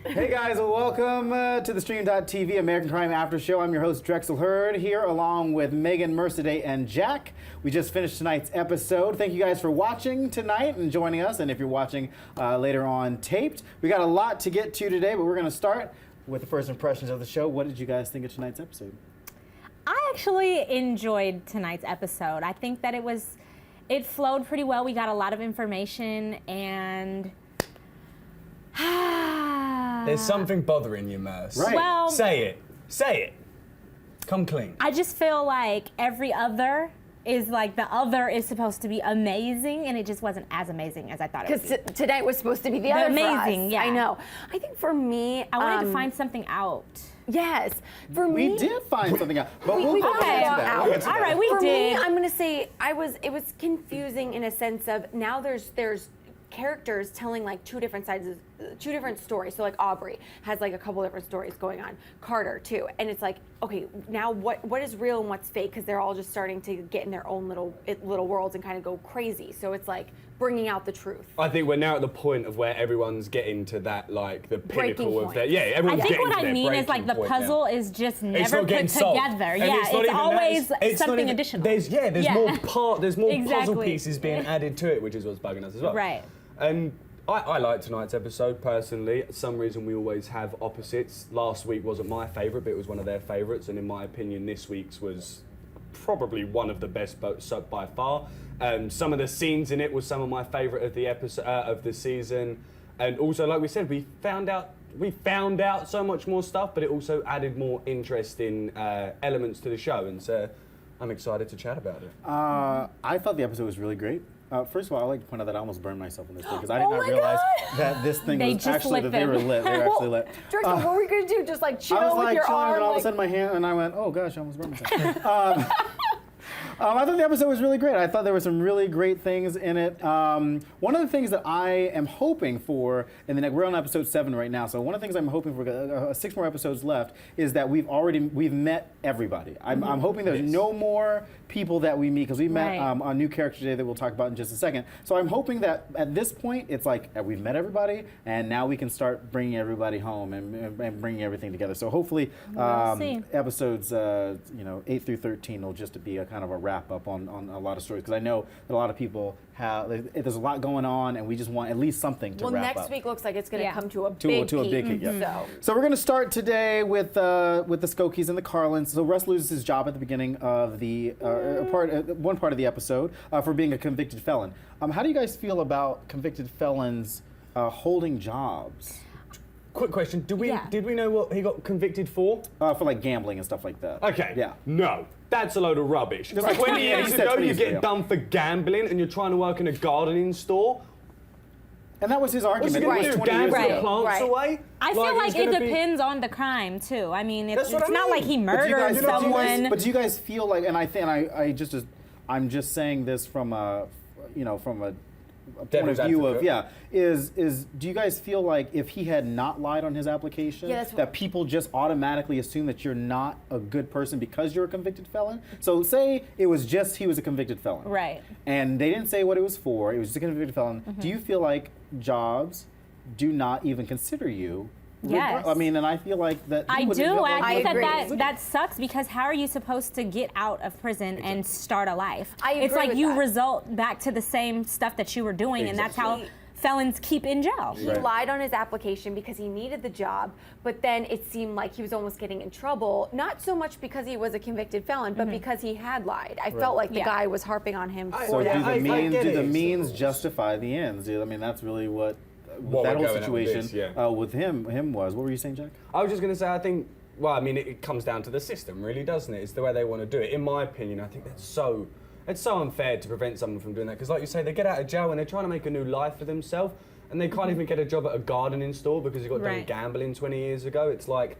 Hey guys, welcome to the Stream.TV American Crime After Show. I'm your host, Drexel Heard, here along with Megan, Mercedeh, and Jack. We just finished tonight's episode. Thank you guys for watching tonight and joining us. And if you're watching later on taped, we got a lot to get to today, but we're going to start with the first impressions of the show. What did you guys think of tonight's episode? I actually enjoyed tonight's episode. I think that it flowed pretty well. We got a lot of information and... There's something bothering you, Merce. Right. Well, Say it. Say it. Come clean. I just feel like every other is like the other is supposed to be amazing, and it just wasn't as amazing as I thought it would be. Because tonight was supposed to be the other amazing, for us. yeah. I know. I think for me, I wanted to find something out. Yes, for me, We did find something out, but we'll get to okay. that. We'll get to All that. right, we for did. me, I'm gonna say it was confusing in a sense of now there's characters telling like two different stories. So like Aubry has like a couple different stories going on. Carter too, and it's like, okay, now what is real and what's fake? Because they're all just starting to get in their own little worlds and kind of go crazy. So it's like bringing out the truth. I think we're now at the point of where everyone's getting to that, like, the Breaking pinnacle of point. their... Yeah, I everyone's think getting what to I their mean is like the breaking point puzzle now. is just It's never not getting put solved. together. And Yeah, not it's even that, always it's not something even- additional. There's more puzzle Exactly. pieces being added to it, which is what's bugging us as well. Right. And I liked tonight's episode personally. For some reason we always have opposites. Last week wasn't my favourite, but it was one of their favourites, and in my opinion this week's was probably one of the best by far. Some of the scenes in it was some of my favourite of the episode of the season, and also, like we said, we found out so much more stuff, but it also added more interesting elements to the show, and so I'm excited to chat about it. I thought the episode was really great. First of all, I like to point out that I almost burned myself on this thing because I did not my realize God! that this thing They was just actually, lit that they were them. lit. They were actually lit. Drexel, what were we gonna do? Just like chill I was with like your chilling, arm? and all of a like- sudden my hand, and I went, oh gosh, I almost burned myself. I thought the episode was really great. I thought there were some really great things in it. One of the things that I am hoping for in the next, we're on episode 7 right now, so one of the things I'm hoping for, 6 more episodes left, is that we've met everybody. I'm hoping there's no more people that we meet, because we met Right. a new character today that we'll talk about in just a second. So I'm hoping that at this point, it's like we've met everybody, and now we can start bringing everybody home and bringing everything together. So hopefully, We'll see. episodes 8 through 13 will just be a kind of a wrap up on a lot of stories, because I know that a lot of people there's a lot going on, and we just want at least something to Well, wrap up. next week looks like it's going to Yeah. come to a To big a big peak. hit, yeah. So So we're going to start today with the Skokies and the Carlins. So Russ loses his job at the beginning of the one part of the episode for being a convicted felon. How do you guys feel about convicted felons holding jobs Quick question, did we Yeah. know what he got convicted for? for like gambling and stuff like that? Okay. Yeah. No, that's a load of rubbish. Just like 20 20 years years ago, ago, you yeah. get done for gambling and you're trying to work in a gardening store. And that was his What's argument. he It going was to do, 20 years gamble Right. ago. plants Right. away? I feel like he's it gonna be- depends on the crime too. I mean, it's That's what I not mean. like he But do you murdered guys- someone. But do you guys feel like, and I'm just saying this from a point Devil's of view advocate. is do you guys feel like if he had not lied on his application, Yeah, that's that what- people just automatically assume that you're not a good person because you're a convicted felon? So say it was just he was a convicted felon. Right. And they didn't say what it was for, it was just a convicted felon. Do you feel like jobs do not even consider you? Yes. I mean, and I feel like that he I wouldn't do. feel like I he think would- agree. that sucks, because how are you supposed to get out of prison and start a life? I It's agree like with you that. result back to the same stuff that you were doing, and that's how Exactly. felons keep in jail. he Right. lied on his application because he needed the job, but then it seemed like he was almost getting in trouble, not so much because he was a convicted felon, but because he had lied. I felt like the Yeah. guy was harping on him So for do that. the I means get do the it. means justify the ends? I mean, that's really what What that we're whole going at with situation this, yeah. with him was. What were you saying, Jack? I was just going to say, I think, well, I mean, it comes down to the system, really, doesn't it? It's the way they want to do it. In my opinion, I think it's so unfair to prevent someone from doing that. Because like you say, they get out of jail and they're trying to make a new life for themselves, and they can't even get a job at a gardening store because he got done Right. gambling 20 years ago. It's like...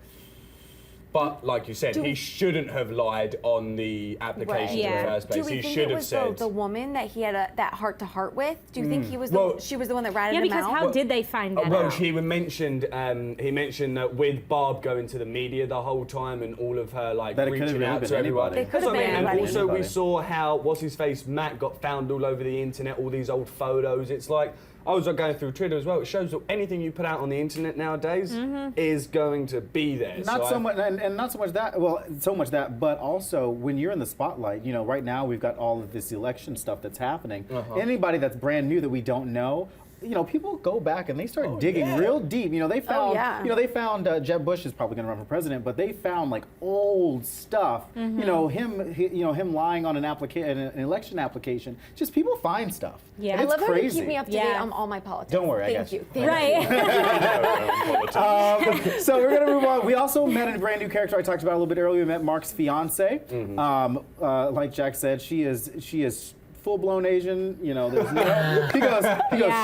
But like you said, he shouldn't have lied on the application Yeah. in the first Do place. we He think should it have was said... the woman that he had that heart-to-heart with? Do you think he was Well- she was the one that ratted Yeah, him because out? how did they find that Well, out? he mentioned that with Barb going to the media the whole time and all of her like That it could have reaching really out been to everyone. anybody. It could That's have what I been mean. And anybody. also we Anybody. saw how Matt got found all over the internet, all these old photos. It's like, I was going through Twitter as well. It shows that anything you put out on the internet nowadays is going to be there. Not so much, and not so much that. Well, so much that, but also when you're in the spotlight. You know, right now we've got all of this election stuff that's happening. Anybody that's brand new that we don't know. You know, people go back and they start digging real deep. You know, they found, they found Jeb Bush is probably going to run for president, but they found like old stuff. You know, him lying on an election application. Just people find stuff. Yeah, I love crazy. how you keep me up to date on all my politics. Don't worry, I got Thank you. you. Thank you. So we're gonna move on. We also met a brand new character I talked about a little bit earlier. We met Mark's fiance. Like Jack said, she is full-blown Asian, you know. He goes.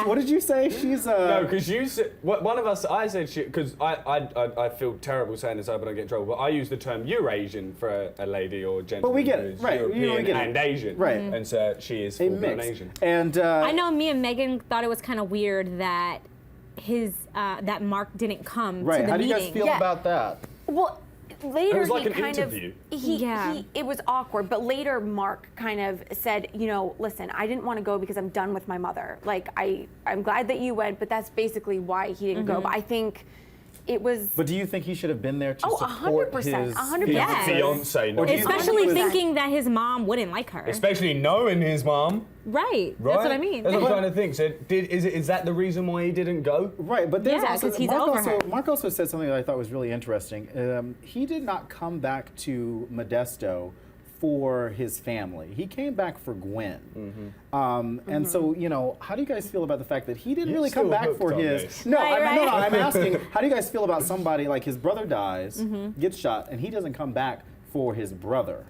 What did you say? She's No, because you said one of us. I said she because I feel terrible saying this. I hope I don't get in trouble. But I use the term Eurasian for a lady or gentleman. But we get who's it, right? European Get and Asian, right? And so she is A full-blown mix. Asian. And I know me and Megan thought it was kind of weird that that Mark didn't come to the meeting. How do you guys feel about that? Well, later It was like he an kind interview. of it was awkward, but later Mark kind of said, you know, listen, I didn't want to go because I'm done with my mother. Like I'm glad that you went, but that's basically why he didn't go. But I think it was. But do you think he should have been there to support 100%, his 100%. Yes. Fiance, Or do you think Especially he was- thinking that his mom wouldn't like her. especially knowing his mom. Right. Right? That's what I mean. That's what I'm trying to think. So is that the reason why he didn't go? Right, but there's Yeah, also 'cause he's Mark over also her. Mark also said something that I thought was really interesting. He did not come back to Modesto for his family. He came back for Gwen. And so, you know, how do you guys feel about the fact that he didn't really come still back hooked for on his? this. No, Right. I'm asking, how do you guys feel about somebody like his brother dies, gets shot, and he doesn't come back for his brother?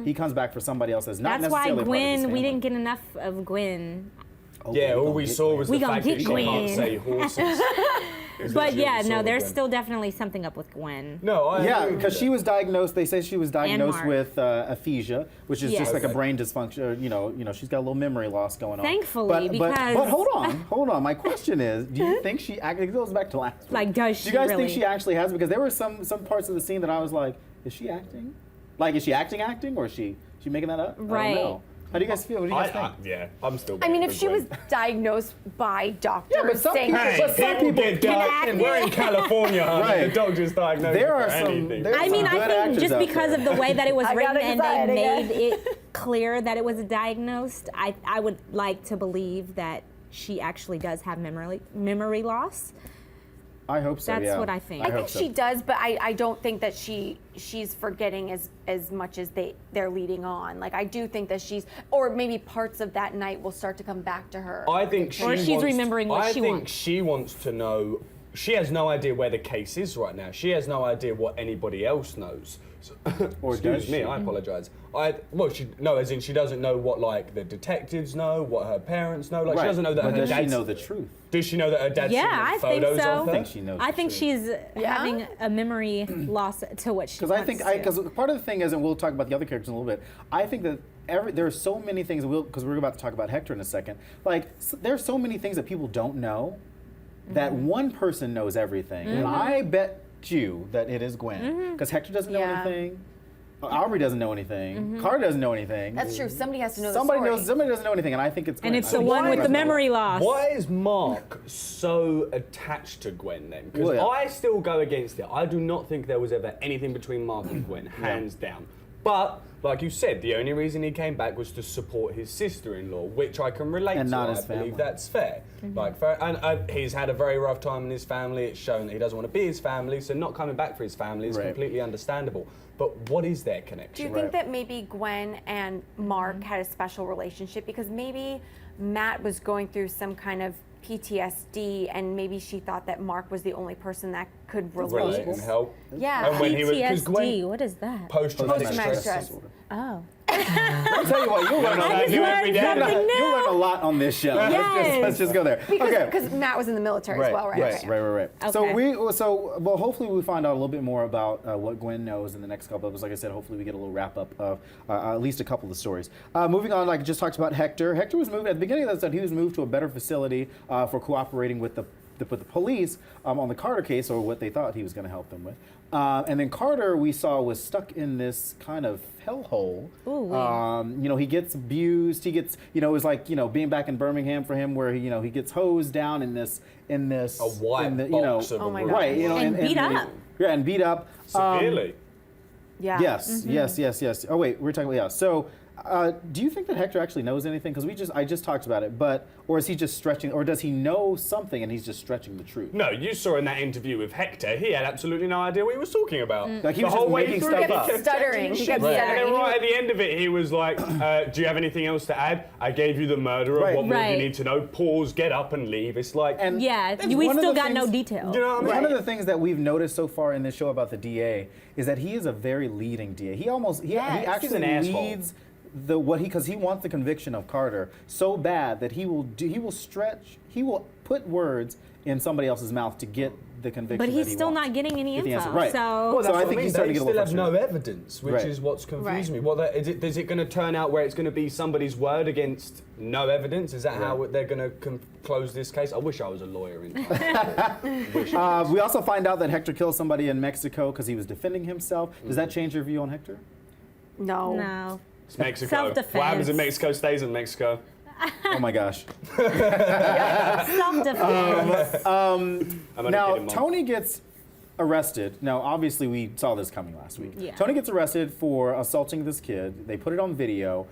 He comes back for somebody else that's not That's why necessarily part of his Gwen. We family. didn't get enough of Gwen. Oh, Yeah, all gonna we get saw Gwen. was We the gonna fact that get she can't Gwen. say horses. But yeah, no, there's Gwen. still definitely something up with Gwen. No, I Yeah, agree with because that. she was diagnosed. They say she was diagnosed Mark. with aphasia, which is just Yes. like a Okay. brain dysfunction. You know, she's got a little memory loss going on. Thankfully, but because- hold on. My question is, do you think she actually? It goes back to last week. Like, does Do you she guys really? think she actually has? Because there were some parts of the scene that I was like, is she acting? Like, is she acting, or is she making that up? I Right. don't know. How do you guys feel? What do you guys think? yeah, I'm still. I mean, going if for she was Gwen. diagnosed by doctors Yeah, but some saying people- Hey, but some people people get can diagnosed. act. We're in California, honey. Right. The doctor's diagnosed There for are some- anything. there- I mean, some I good think actors just out because there. of the way that it was I got written and they anxiety, made it clear that it was diagnosed, I would like to believe that she actually does have memory loss. I hope so. That's yeah. what I think. I hope think so. she does, but I don't think that she's forgetting as much as they're leading on. Like, I do think that or maybe parts of that night will start to come back to her. I think she Or she's wants, remembering what I she think wants. she wants to know. She has no idea where the case is right now. She has no idea what anybody else knows. So, Or excuse does me, she? I apologise. As in she doesn't know what like the detectives know, what her parents know. Like Right. she doesn't know that But her does she dad's. know the truth? Does she know that her dad's Yeah, seen I think photos so. of her? I think she knows. I the think truth. she's having a memory loss to what she Because I wants think to. because part of the thing is, and we'll talk about the other characters in a little bit. I think that there are so many things because we're about to talk about Hector in a second. Like there's so many things that people don't know that one person knows everything, and I bet you that it is Gwen because Hector doesn't know Yeah. anything. Aubrey doesn't know anything. Carter doesn't know anything. That's true. Somebody has to know Somebody the story. knows. Somebody doesn't know anything, and I think it's Gwen. and it's I the think one with the Gwen. memory loss. Why is Mark so attached to Gwen then? Because Well, yeah. I still go against it. I do not think there was ever anything between Mark and Gwen, hands down. But, like you said, the only reason he came back was to support his sister-in-law, which I can relate And to. not I his believe family. that's fair. He's had a very rough time in his family. It's shown that he doesn't want to be his family, so not coming back for his family is Right. completely understandable. But what is their Do connection? you think that maybe Gwen and Mark had a special relationship because maybe Matt was going through some kind of PTSD and maybe she thought that Mark was the only person that could relate? Relate and help? Yeah. And when he was, 'cause PTSD, Gwen, what is that? post-traumatic Post-traumatic stress. stress. Oh. I'll tell you what, you'll learn, I just learned something new. you'll learn a lot on this show. Yes. Let's just go there. Okay. Because Matt was in the military as well, right? Yes, Okay. right. Okay. So hopefully we find out a little bit more about what Gwen knows in the next couple of episodes. Like I said, hopefully we get a little wrap up of at least a couple of the stories. Moving on, like I just talked about Hector. Hector was moved at the beginning of the episode. He was moved to a better facility for cooperating with the the police on the Carter case, or what they thought he was going to help them with. And then Carter, we saw, was stuck in this kind of hellhole. Ooh, You know, he gets abused. He gets, you know, it was like, you know, being back in Birmingham for him, where he gets hosed down in this a white box of Oh my a God. right, you know, And beat up. Yeah, and beat up severely. Yeah. Yes, yes. Oh wait, we're talking about, yeah. So, do you think that Hector actually knows anything? Because I just talked about it, or is he just stretching, or does he know something and he's just stretching the truth? No, you saw in that interview with Hector, he had absolutely no idea what he was talking about. Like he The was whole just way making through, stuff he up. kept Stuttering. He kept And stuttering. then right at the end of it, he was like, do you have anything else to add? I gave you the murderer. Right. What more do Right. you need to know? Pause, get up and leave. It's like, And yeah, that's we one of still the got no things- detail. you know what I mean? One of the things that we've noticed so far in this show about the DA is that he is a very leading DA. He Yes. actually He's an asshole. leads because he wants the conviction of Carter so bad that he will put words in somebody else's mouth to get the conviction. But he's that he still wants. not getting any Get the info. answer. Right. So Well, So that's I what think mean. he's starting They to get a still little have no evidence, which Right. is what's confusing Right. me. Well, is it going to turn out where it's going to be somebody's word against no evidence? Is that how they're going to close this case? I wish I was a lawyer in time. We also find out that Hector killed somebody in Mexico because he was defending himself. Does that change your view on Hector? No. no. It's Mexico. Self-defense. What happens in Mexico stays in Mexico. Oh my gosh. Self-defense. I'm only Now, kidding, Mom. Tony gets arrested. Now, obviously, we saw this coming last week. Yeah. Tony gets arrested for assaulting this kid. They put it on video.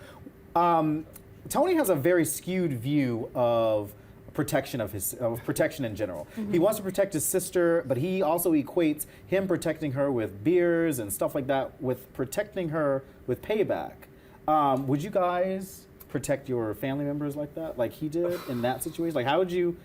Tony has a very skewed view of protection of protection in general. He wants to protect his sister, but he also equates him protecting her with beers and stuff like that with protecting her with payback. Would you guys protect your family members like that, like he did in that situation? Like, how would you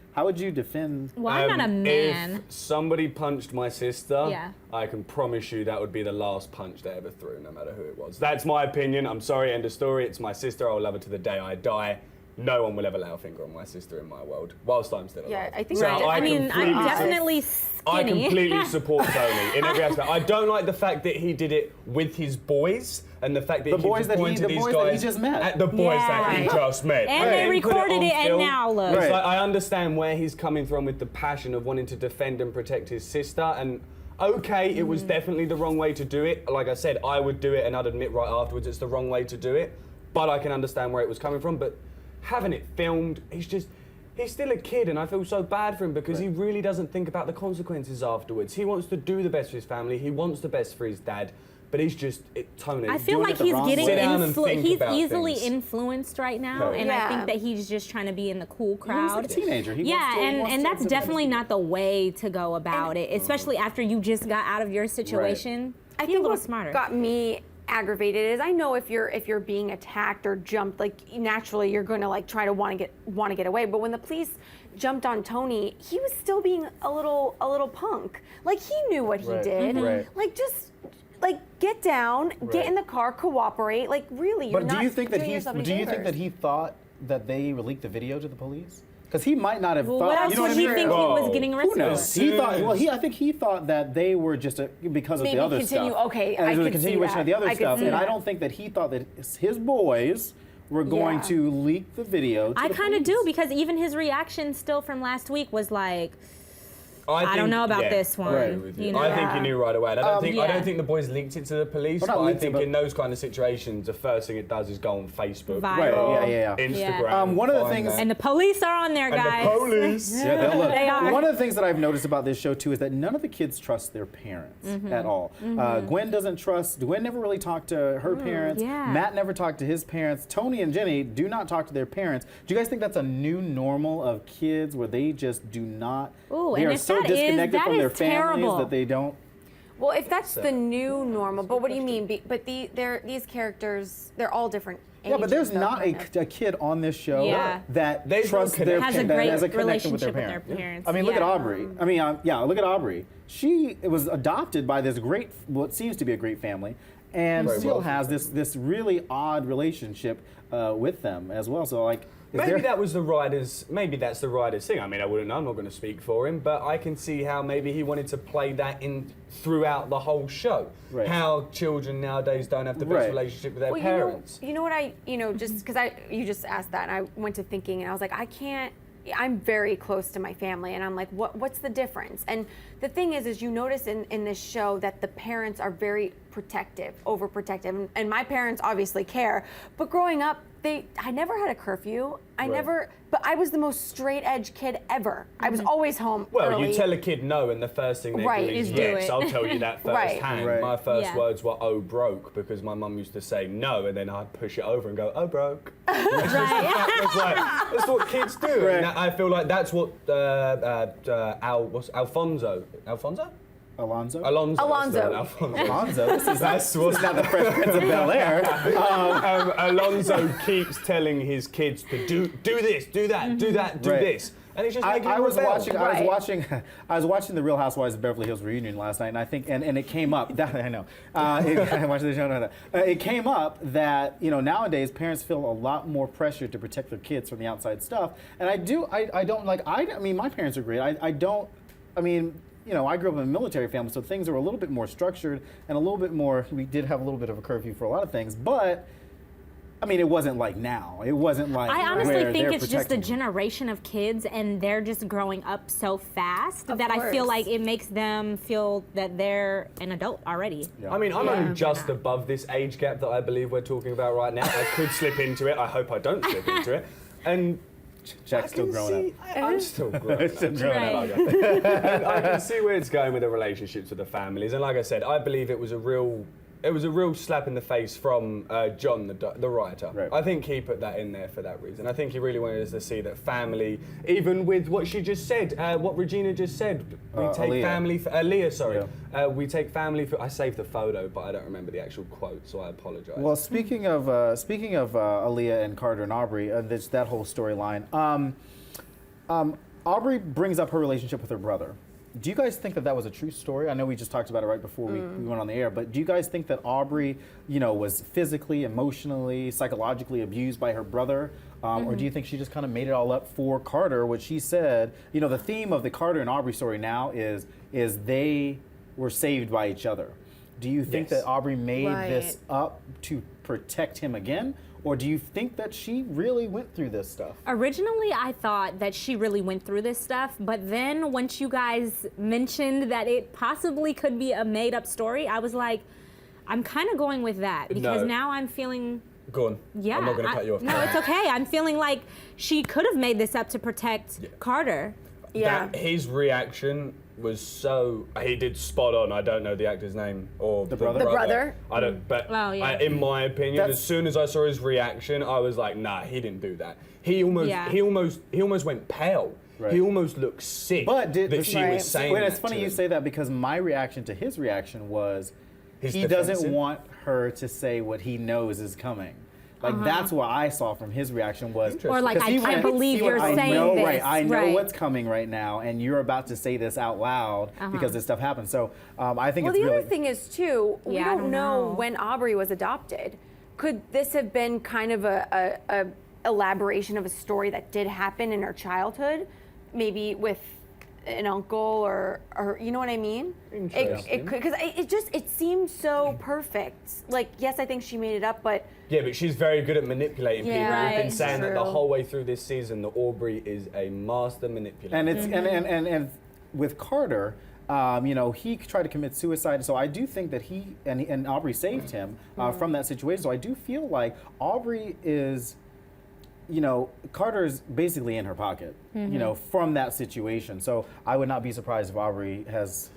defend? Well, I'm not a man. If somebody punched my sister, Yeah. I can promise you that would be the last punch they ever threw, no matter who it was. That's my opinion. I'm sorry, end of story. It's my sister. I'll love her to the day I die. No one will ever lay a finger on my sister in my world, whilst I'm still alive. Yeah, I think So Right. I mean, I'm completely- definitely I skinny. completely support Tony in every aspect. I don't like the fact that he did it with his boys and the fact that The he boys keeps that he- pointing the to these boys that he guys. just met. At the boys that he Yeah. just met. And they He put recorded on it, and film. now look. It's Right. like, I understand where he's coming from with the passion of wanting to defend and protect his sister, and okay, it was definitely the wrong way to do it. Like I said, I would do it, and I'd admit right afterwards it's the wrong way to do it, but I can understand where it was coming from. But having it filmed, he's still a kid, and I feel so bad for him because he really doesn't think about the consequences afterwards. He wants to do the best for his family, he wants the best for his dad, but he's just, Tony. I feel doing like it the he's wrong getting way. Sit down and think he's about easily things. influenced right now, Right. and I Yeah. think that he's just trying to be in the cool He's crowd. like a teenager. He Yeah, wants to- he and wants to that's do the definitely best. not the way to go about it, especially after you just got out of your situation. I Be think a little what smarter. got me aggravated is I know if you're being attacked or jumped, like naturally you're going to like try to want to get away. But when the police jumped on Tony, he was still being a little punk. Like he knew what he Right. did. Right. Like just like get down, Right. get in the car, cooperate. Like really, you're But not do you think that doing he? yourself any Do you think favors. that he thought that they leaked the video to the police? Because he might not have Well, thought. what else you know would what I he mean? think he was getting Who arrested knows? for? He thought. Well, I think he thought that they were just because of Maybe the other continue- stuff. okay, and I it was a could see continuation that. of the other I could stuff, see and I that. don't think that he thought that his boys were going Yeah. to leak the video. To I the kind of police. do, because even his reaction still from last week was like, I don't think- know about yeah, this one. I agree with you. You know? I think he knew right away. I don't yeah. think the boys linked it to the police, Well, not but I linked it, think but- in those kind of situations, the first thing it does is go on Facebook, Viral. Right, yeah. Instagram. One of the find things- that. And the police are on there, And guys. the police. Yeah, they'll look. They are. One of the things that I've noticed about this show too is that none of the kids trust their parents Mm-hmm. at all. Gwen doesn't trust. Gwen never really talked to her parents. yeah. Matt never talked to his parents. Tony and Jenny do not talk to their parents. Do you guys think that's a new normal of kids where they just do not? Ooh, they and are if so that is- disconnected that from their is families terrible. that they don't. Well, if that's the new normal, but what do you mean? But these characters, they're all different. Yeah, but there's ages, not though, kind of. a kid on this show Yeah. that There's no trusts their connection. Has a that great has a connection with their relationship with their parents. parents, I mean, look at yeah. Aubry. I mean, look at Aubry. She was adopted by this great, what seems to be a great family, and Very still wealthy has this really odd relationship with them as well. So like, is Maybe there- that was the writer's. Maybe that's the writer's thing. I mean, I wouldn't know. I'm not going to speak for him, but I can see how maybe he wanted to play that in throughout the whole show. Right. How children nowadays don't have the best Right. relationship with their Well, parents. you know what you just because you just asked that, and I went to thinking, and I was like, I can't I'm very close to my family, and I'm like, what's the difference? And the thing is you notice in this show that the parents are very protective, overprotective, and my parents obviously care. But growing up, I never had a curfew. But I was the most straight edge kid ever. I was always home early. You tell a kid no, and the first thing they do is yes. I'll tell you that firsthand. Right. My first words were "oh broke" because my mum used to say no, and then I'd push it over and go "oh broke." That's what kids do. Right. And I feel like that's what Alonzo. Alonzo? Alonzo. This is not the Fresh Prince of Bel-Air. Alonzo keeps telling his kids to do this, do that, do that, do this. And it's just making I was rebel. I was watching the Real Housewives of Beverly Hills reunion last night, and I think, and it came up. I know. I watched the show. It came up that nowadays parents feel a lot more pressure to protect their kids from the outside stuff, and I mean, my parents are great. I grew up in a military family, so things were a little bit more structured and a little bit more. We did have a little bit of a curfew for a lot of things, but. I mean, it wasn't like now. It wasn't like I honestly where think they're it's just a protecting. generation of kids, and they're just growing up so fast that I feel like it makes them feel that they're an adult already. Yeah. I mean, I'm only just above this age gap that I believe we're talking about right now. I could slip into it. I hope I don't slip into it. And Jack's still growing up. I'm still growing up. Still growing up. And I can see where it's going with the relationships with the families. And like I said, I believe it was a real slap in the face from John, the writer. Right. I think he put that in there for that reason. I think he really wanted us to see that family, even with what she just said, what Regina just said, we take Aliyah. family for Aliyah, sorry. Yeah. We take family for. I saved the photo, but I don't remember the actual quote, so I apologize. Well, speaking of Aliyah and Carter and Aubry, that whole storyline. Aubry brings up her relationship with her brother. Do you guys think that was a true story? I know we just talked about it right before we went on the air, but do you guys think that Aubry, was physically, emotionally, psychologically abused by her brother? Or do you think she just kind of made it all up for Carter, which she said, the theme of the Carter and Aubry story now is they were saved by each other. Do you think that Aubry made this up to protect him again? Or do you think that she really went through this stuff? Originally, I thought that she really went through this stuff, but then once you guys mentioned that it possibly could be a made-up story, I was like, I'm kind of going with that because now I'm feeling... Go on. Yeah. I'm not going to cut you off. No, it's okay. I'm feeling like she could have made this up to protect Carter. Yeah. His reaction was so he did spot on. I don't know the actor's name or the brother. The brother. I don't. But in my opinion, as soon as I saw his reaction, I was like, nah, he didn't do that. He almost went pale. Right. He almost looked sick. But she was saying. Wait, it's funny you say that because my reaction to his reaction was he doesn't want her to say what he knows is coming. Like that's what I saw from his reaction was, or like I can't believe you're saying this. Right, I know what's coming right now, and you're about to say this out loud because this stuff happened. So I think it's really. Well, the other thing is too, we don't know when Aubry was adopted. Could this have been kind of a elaboration of a story that did happen in her childhood, maybe with an uncle or you know what I mean? It could, because it seemed so perfect. Like, yes, I think she made it up, but she's very good at manipulating people. Right, We've been saying that the whole way through this season that Aubry is a master manipulator. And it's and with Carter, he tried to commit suicide. So I do think that he and Aubry saved him from that situation. So I do feel like Aubry is. Carter's basically in her pocket, from that situation. So I would not be surprised if Aubry has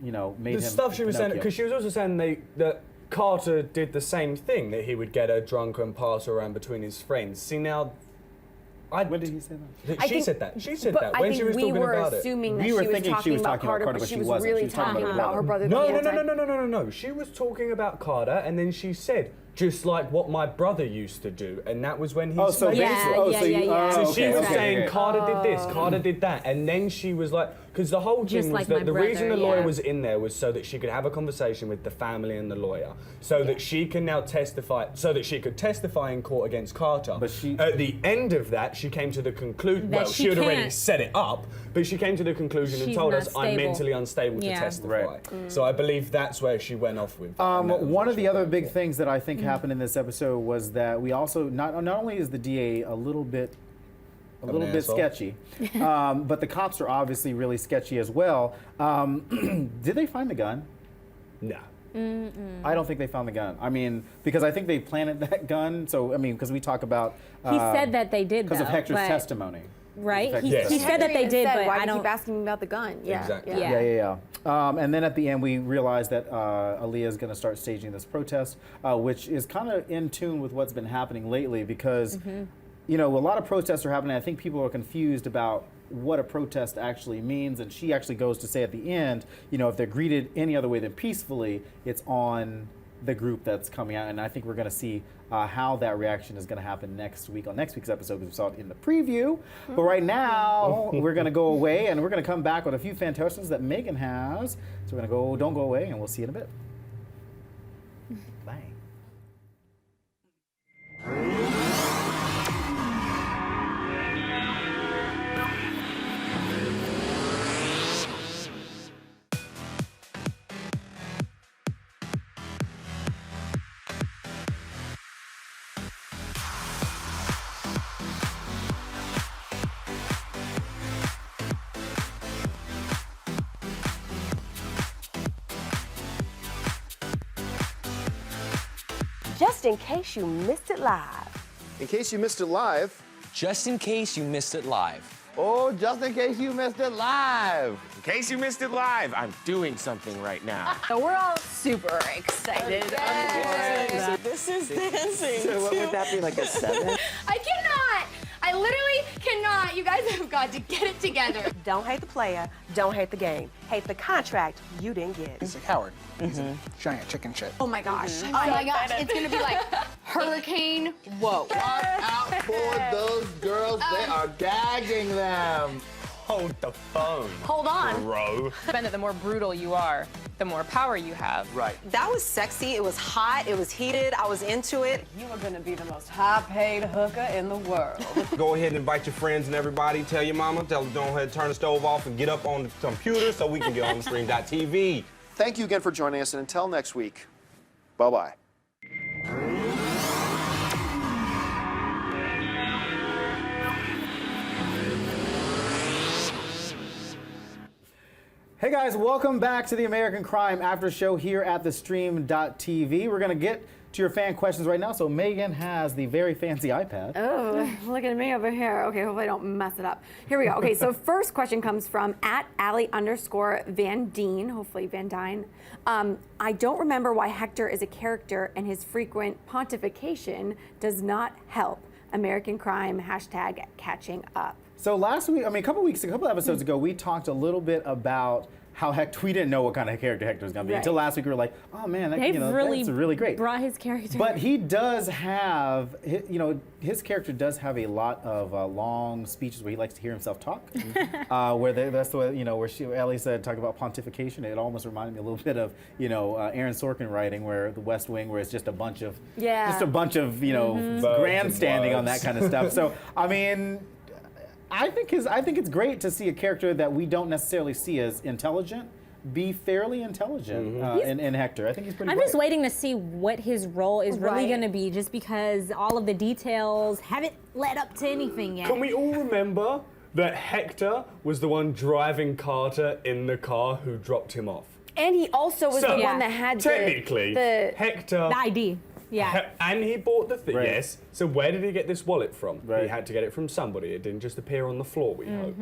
made him. The stuff she was saying, because she was also saying that Carter did the same thing, that he would get her drunk and pass her around between his friends. See now. When did he say that? She said that. She said that when she was talking about it. We were thinking she was talking about Carter, but she was really talking about her brother. No. She was talking about Carter, and then she said, just like what my brother used to do, and that was when he. So she was saying Carter did this, Carter did that, and then she was like, because the whole thing was that the reason the lawyer was in there was so that she could have a conversation with the family and the lawyer, so that she can now testify, so that she could testify in court against Carter. But at the end of that, she came to the conclusion. Well, she had already set it up, but she came to the conclusion and told us, "I'm mentally unstable to testify." Right. So I believe that's where she went off with. One of the other big things that I think happened in this episode was that we also not only is the DA a little bit a little bit sketchy. But the cops are obviously really sketchy as well. Did they find the gun? No. I don't think they found the gun. I mean, because I think they planted that gun. So, I mean, because we talk about... He said that they did, because of Hector's testimony. Right? Yes. He said that they did, but why I do you don't... keep asking me about the gun? Yeah. Exactly. Yeah. And then at the end, we realized that Aliyah is going to start staging this protest, which is kind of in tune with what's been happening lately because, you know, a lot of protests are happening. I think people are confused about what a protest actually means. And she actually goes to say at the end, you know, if they're greeted any other way than peacefully, it's on the group that's coming out. And I think we're going to see how that reaction is going to happen next week on next week's episode, because we saw it in the preview. But right now, we're going to go away and we're going to come back with a few fantastic that Meghan has. So we're going to go, don't go away, and we'll see you in a bit. Bye. Just in case you missed it live. In case you missed it live. Just in case you missed it live. Oh, just in case you missed it live. In case you missed it live, I'm doing something right now. So we're all super excited. This is dancing. So what would that be, like a 7? I cannot. I literally cannot. You guys have got to get it together. Don't hate the player, don't hate the game. Hate the contract you didn't get. He's a coward. He's a giant chicken shit. Oh my gosh. Oh my gosh. It's going to be like hurricane. Whoa. Watch out for those girls. They are gagging them. Hold the phone. Hold on. Bro. The more brutal you are, the more power you have. Right. That was sexy, it was hot, it was heated, I was into it. You are gonna be the most high-paid hooker in the world. Go ahead and invite your friends and everybody. Tell your mama. Tell them, go ahead and turn the stove off and get up on the computer so we can get on the stream.tv. Thank you again for joining us, and until next week, bye-bye. Hey guys, welcome back to the American Crime After Show here at theStream.tv. We're going to get to your fan questions right now. So Meghan has the very fancy iPad. Oh, look at me over here. Okay, hopefully I don't mess it up. Here we go. Okay, so first question comes from @Allie_Van Deen, hopefully Van Dyne. I don't remember why Hector is a character and his frequent pontification does not help. American Crime #catching up. So last week, I mean, a couple episodes ago, we talked a little bit about how Hector, we didn't know what kind of character Hector was going to be until last week. We were like, oh man, that, They've that's really great. Brought his character. But he does have, his character does have a lot of long speeches where he likes to hear himself talk. That's the way, where Ellie said, talk about pontification. It almost reminded me a little bit of, Aaron Sorkin writing, where The West Wing, where it's just a bunch of, grandstanding on that kind of stuff. So, I mean, I think it's great to see a character that we don't necessarily see as intelligent be fairly intelligent in Hector. I think he's pretty I'm bright. just waiting to see what his role is really going to be, just because all of the details haven't led up to anything yet. Can we all remember that Hector was the one driving Carter in the car who dropped him off? And he also was the one that had technically, the Hector... The ID. Yeah. And he bought the thing, Right. yes. So where did he get this wallet from? Right. He had to get it from somebody. It didn't just appear on the floor, we hope.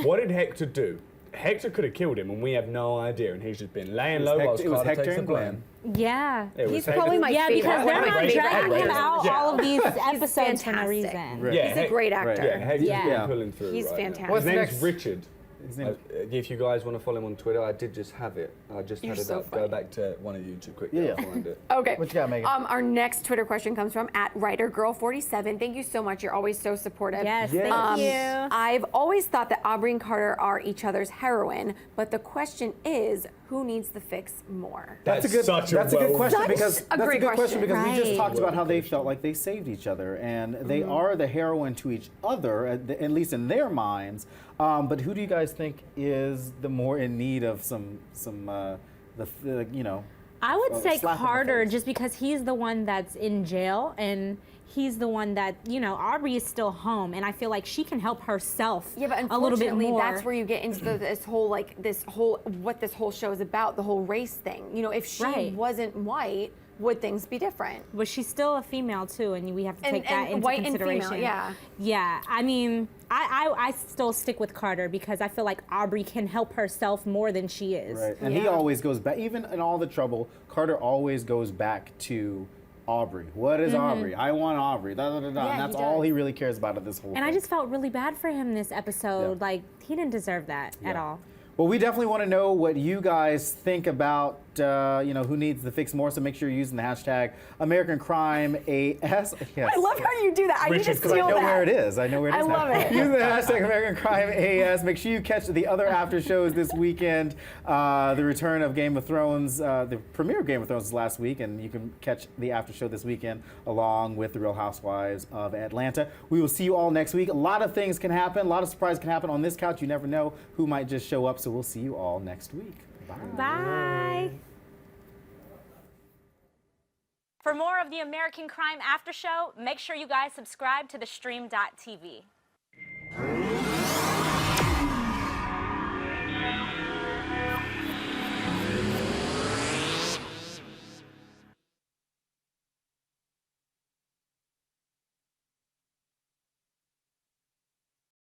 What did Hector do? Hector could have killed him, and we have no idea, and he's just been laying low while It was Carter Hector takes the and Gwen. blame. Yeah. It was He's Hector. probably my Yeah, favorite. because they're one of not my favorite dragging him actors. out all of these episodes for no fantastic. reason. Right. Yeah, He's a great actor. Yeah, Hector's Yeah. been pulling through. He's right now. fantastic. His What's name's next? Richard. His name- If you guys want to follow him on Twitter, I did just have it. I just You're had it so up. funny. Go back to one of you to quickly Yeah. find it. Okay. What you got, Meghan? Our next Twitter question comes from @WriterGirl47. Thank you so much. You're always so supportive. Yes, Yeah. thank you. I've always thought that Aubry and Carter are each other's heroine, but the question is, who needs the fix more? That's a good question Such because a great question. we just Right. talked about how they felt like they saved each other, and they are the heroine to each other, at least in their minds. But who do you guys think is the more in need of some I would say slap in the Carter, face. just because he's the one that's in jail, and he's the one that, you know, Aubry is still home, and I feel like she can help herself Yeah, but a little bit unfortunately, more. that's where you get into this whole what this whole show is about, the whole race thing. You know, if she wasn't white, would things be different? But she's still a female too, and we have to take that into white consideration. And female, yeah. Yeah, I mean, I still stick with Carter because I feel like Aubry can help herself more than she is. Right, and he always goes back, even in all the trouble, Carter always goes back to Aubry. What is Aubry? I want Aubry. Da, da, da, da. Yeah, and that's he all does. he really cares about at this whole And thing. I just felt really bad for him this episode. Yeah. Like, he didn't deserve that at all. Well, we definitely want to know what you guys think about, you know, who needs the fix more. So make sure you're using the hashtag American Crime AS. Yes. I love how you do that. I need to Richard, 'cause steal I know that. where it is. I know where it is. I now. love it. Using the hashtag American Crime AS. Make sure you catch the other after shows this weekend. The return of Game of Thrones, the premiere of Game of Thrones was last week, and you can catch the after show this weekend along with the Real Housewives of Atlanta. We will see you all next week. A lot of things can happen. A lot of surprises can happen on this couch. You never know who might just show up. So we'll see you all next week. Bye. Bye. For more of the American Crime After Show, make sure you guys subscribe to theStream.tv.